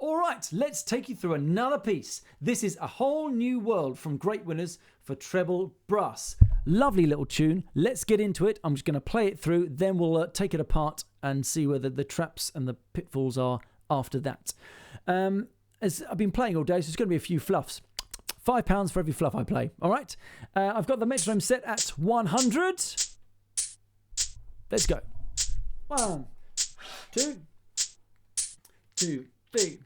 All right, let's take you through another piece. This is A Whole New World from Great Winners for treble brass. Lovely little tune. Let's get into it. I'm just going to play it through, then we'll take it apart and see whether the traps and the pitfalls are after that. As I've been playing all day, so there's going to be a few fluffs. £5 for every fluff I play. All right. I've got the metronome set at 100. Let's go. 1, 2, 2, 3.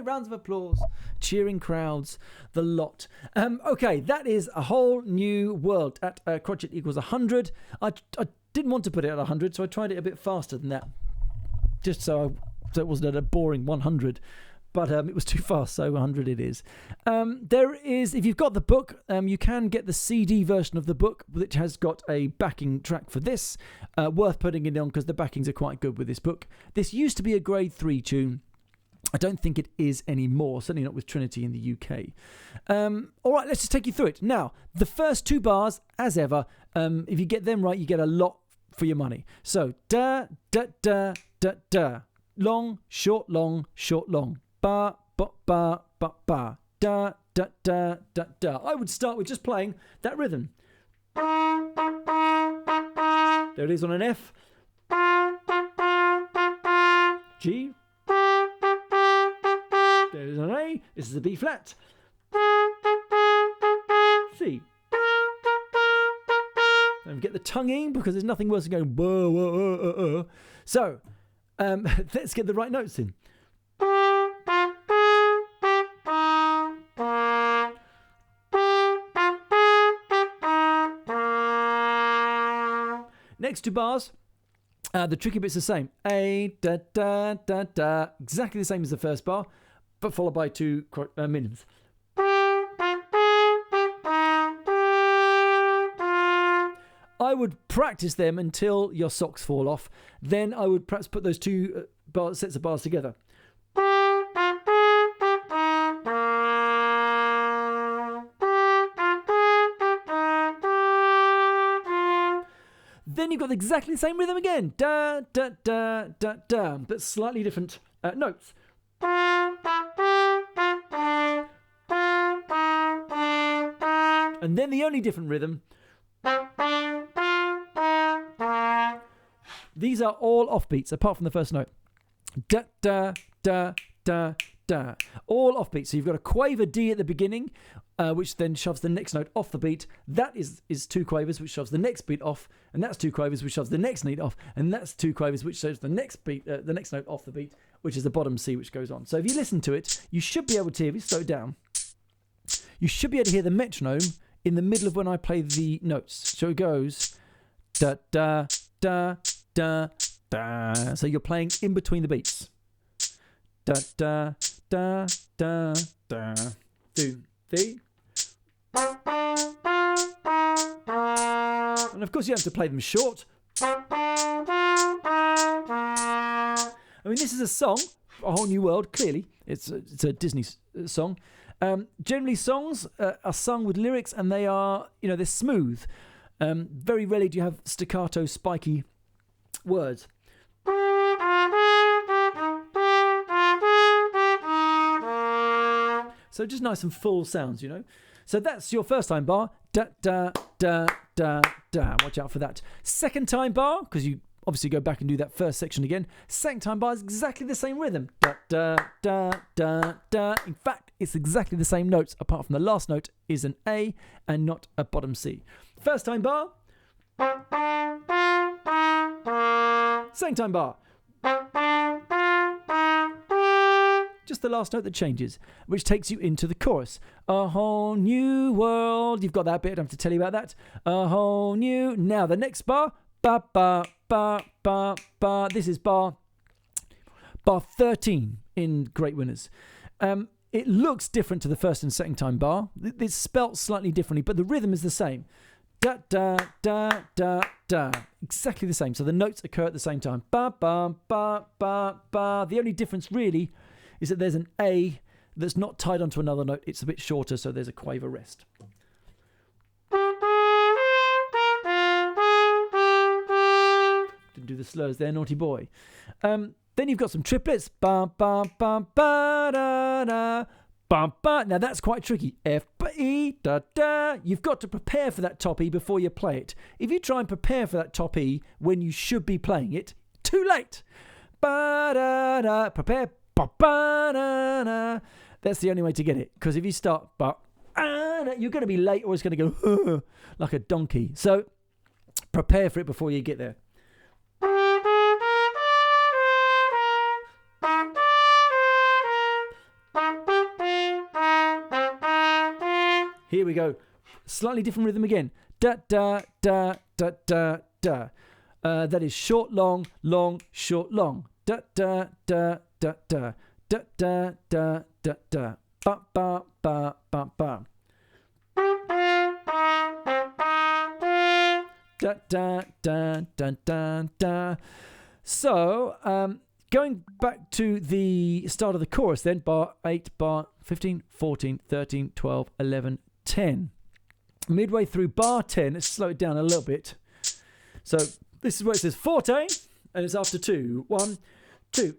Rounds of applause, cheering crowds, the lot. Okay, that is A Whole New World at crotchet equals 100. I didn't want to put it at 100, so I tried it a bit faster than that, just so it wasn't at a boring 100. But it was too fast, so 100 it is. There is, if you've got the book, you can get the CD version of the book, which has got a backing track for this. Worth putting it on because the backings are quite good with this book. This used to be a grade 3 tune. I don't think it is anymore, certainly not with Trinity in the UK. All right, let's just take you through it. Now, the first 2 bars, as ever, if you get them right, you get a lot for your money. So, da, da, da, da, da. Long, short, long, short, long. Ba, ba, ba, ba, ba. Da, da, da, da, da. I would start with just playing that rhythm. There it is on an F. G. There's an A. This is a B flat. C. Don't get the tonguing because there's nothing worse than going whoa, whoa, whoa, whoa. So let's get the right notes in. Next 2 bars. The tricky bit's the same. A, da, da, da, da. Exactly the same as the first bar, but followed by 2 minims. I would practice them until your socks fall off. Then I would perhaps put those 2 sets of bars together. Then you've got exactly the same rhythm again. Da, da, da, da, da. But slightly different notes. And then the only different rhythm. These are all offbeats, apart from the first note. Da, da, da, da, da. All offbeats. So you've got a quaver D at the beginning, which then shoves the next note off the beat. That is 2 quavers, which shoves the next beat off. And that's 2 quavers, which shoves the next note off. And that's 2 quavers, which shoves the next beat, the next note off the beat, which is the bottom C, which goes on. So if you listen to it, you should be able to, if you slow it down, you should be able to hear the metronome in the middle of when I play the notes. So it goes da, da, da, da, da. So you're playing in between the beats. Da, da, da, da, da. 2, 3. And of course you have to play them short. I mean, this is a song, A Whole New World, clearly. It's a Disney song. Generally songs are sung with lyrics and they are, they're smooth. Very rarely do you have staccato, spiky words. So just nice and full sounds, you know. So that's your first time bar. Da, da, da, da, da. Watch out for that. Second time bar, because you obviously go back and do that first section again. Second time bar is exactly the same rhythm. Da, da, da, da, da. In fact, it's exactly the same notes, apart from the last note is an A and not a bottom C. First time bar. Second time bar. Just the last note that changes, which takes you into the chorus. A whole new world. You've got that bit. I don't have to tell you about that. A whole new. Now the next bar. Ba ba ba ba ba. This is bar 13 in Great Winners. It looks different to the first and second time bar. It's spelt slightly differently, but the rhythm is the same. Da da da da da. Exactly the same. So the notes occur at the same time. Ba ba ba ba ba. The only difference really is that there's an A that's not tied onto another note. It's a bit shorter, so there's a quaver rest. Didn't do the slurs there, naughty boy. Then you've got some triplets. Ba ba ba ba da da. Ba ba. Now that's quite tricky. F ba E da da. You've got to prepare for that top E before you play it. If you try and prepare for that top E when you should be playing it, too late. Ba da da. Prepare. Ba ba da da. That's the only way to get it. Because if you start ba you're going to be late, or it's going to go like a donkey. So prepare for it before you get there. Here we go. Slightly different rhythm again. Da da da da da da. That is short, long, long, short, long. Da da da da da da da da da da. Ba ba ba ba ba. Da da da da da da. So, going back to the start of the chorus then, bar 8, bar 15, 14, 13, 12, 11, 10. Midway through bar 10, let's slow it down a little bit. So this is where it says forte, and it's after 2. 1, 2.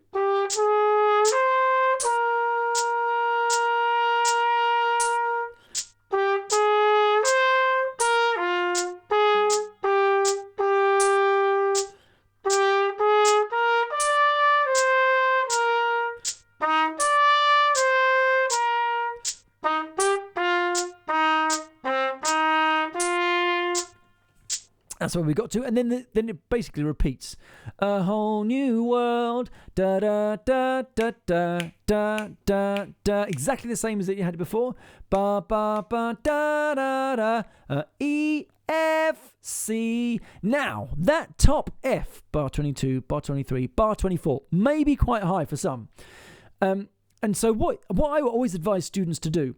That's where we got to, and then it basically repeats. A whole new world, da da da da da da da da. Exactly the same as that you had before. Ba ba ba da da da. E F C. Now that top F, bar 22, bar 23, bar 24, may be quite high for some. And so what I always advise students to do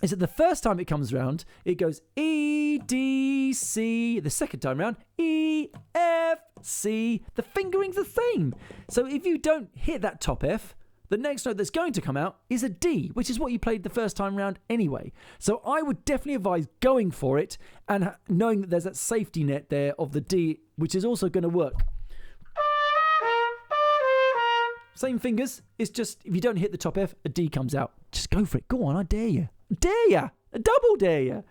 is that the first time it comes around, it goes E, D, C. The second time around, E, F, C. The fingering's the same. So if you don't hit that top F, the next note that's going to come out is a D, which is what you played the first time around anyway. So I would definitely advise going for it and knowing that there's that safety net there of the D, which is also going to work. Same fingers. It's just if you don't hit the top F, a D comes out. Just go for it. Go on, I dare you. Dare ya! A double dare ya!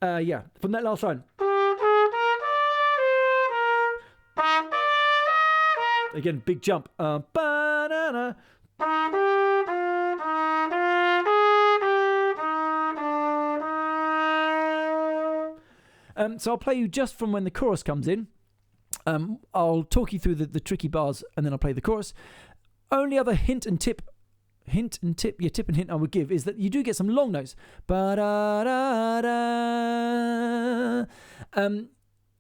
Yeah, from that last line. Again, big jump. Ba-da-da. So I'll play you just from when the chorus comes in. I'll talk you through the tricky bars and then I'll play the chorus. Only other tip and tip I would give is that you do get some long notes. Ba-da-da-da.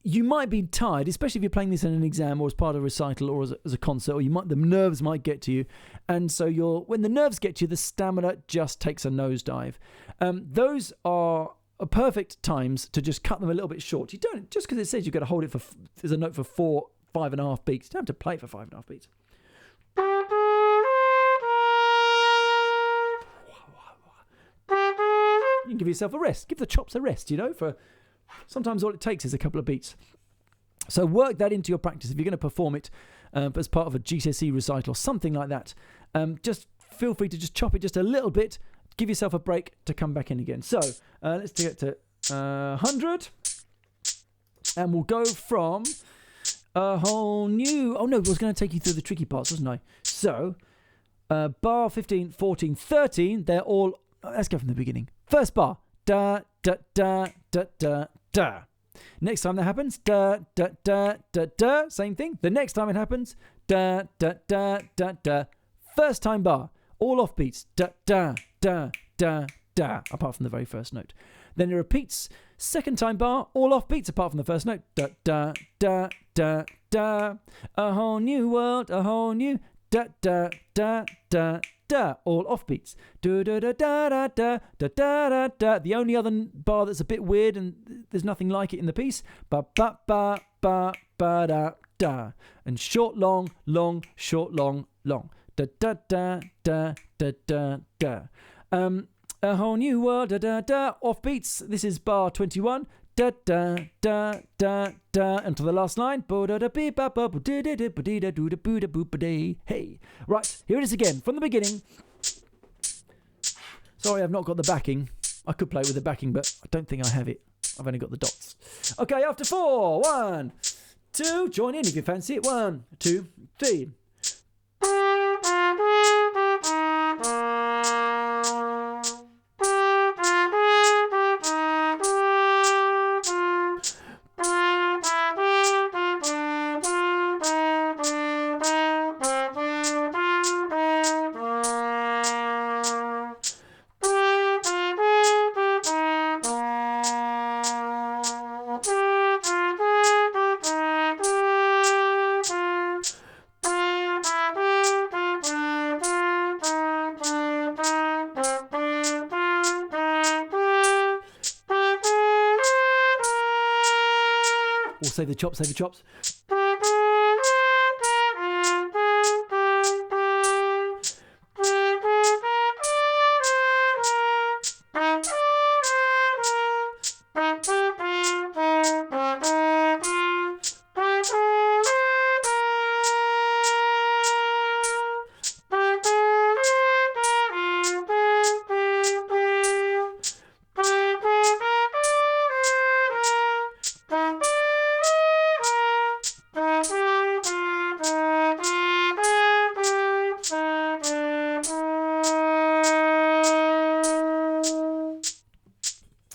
You might be tired, especially if you're playing this in an exam or as part of a recital or as a concert, or the nerves might get to you. And so when the nerves get to you, the stamina just takes a nosedive. Those are perfect times to just cut them a little bit short. You don't, just because it says you've got to hold it there's a note for 5.5 beats. You don't have to play it for 5.5 beats. You can give yourself a rest. Give the chops a rest, for Sometimes all it takes is a couple of beats. So work that into your practice. If you're going to perform it as part of a GCSE recital or something like that, just feel free to just chop it just a little bit. Give yourself a break to come back in again. So let's get to 100. And we'll go from a whole new... Oh, no, I was going to take you through the tricky parts, wasn't I? So, bar 15, 14, 13, they're all... Let's go from the beginning. First bar. Da, da, da, da, da, da. Next time that happens, da, da, da, da, da. Same thing. The next time it happens, da, da, da, da, da. First time bar. All off beats. Da, da, da, da, da. Apart from the very first note. Then it repeats. Second time bar. All off beats apart from the first note. Da, da, da, da, da. A whole new world. A whole new... Da, da, da, da, da. All off beats. Da, da, da, da, da, da, da, da, da. The only other bar that's a bit weird and there's nothing like it in the piece. Ba, ba, ba, ba, ba, da, da. And short, long, long, short, long, long. Da, da, da, da, da, da, da. A whole new world. Da, da, da. Off beats. This is bar 21. Da, da, da, da, da. And to the last line. Hey. Right, here it is again. From the beginning. Sorry, I've not got the backing. I could play with the backing, but I don't think I have it. I've only got the dots. Okay, after 4. 1, 2. Join in if you fancy it. 1, 2, 3. We'll save the chops, save the chops.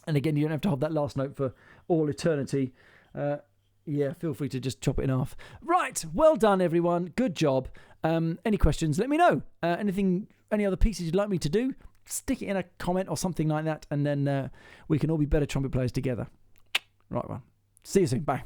And again, you don't have to hold that last note for all eternity. Yeah, feel free to just chop it in half. Right, well done, everyone. Good job. Any questions, let me know. Any other pieces you'd like me to do, stick it in a comment or something like that, and then we can all be better trumpet players together. Right, well, see you soon. Bye.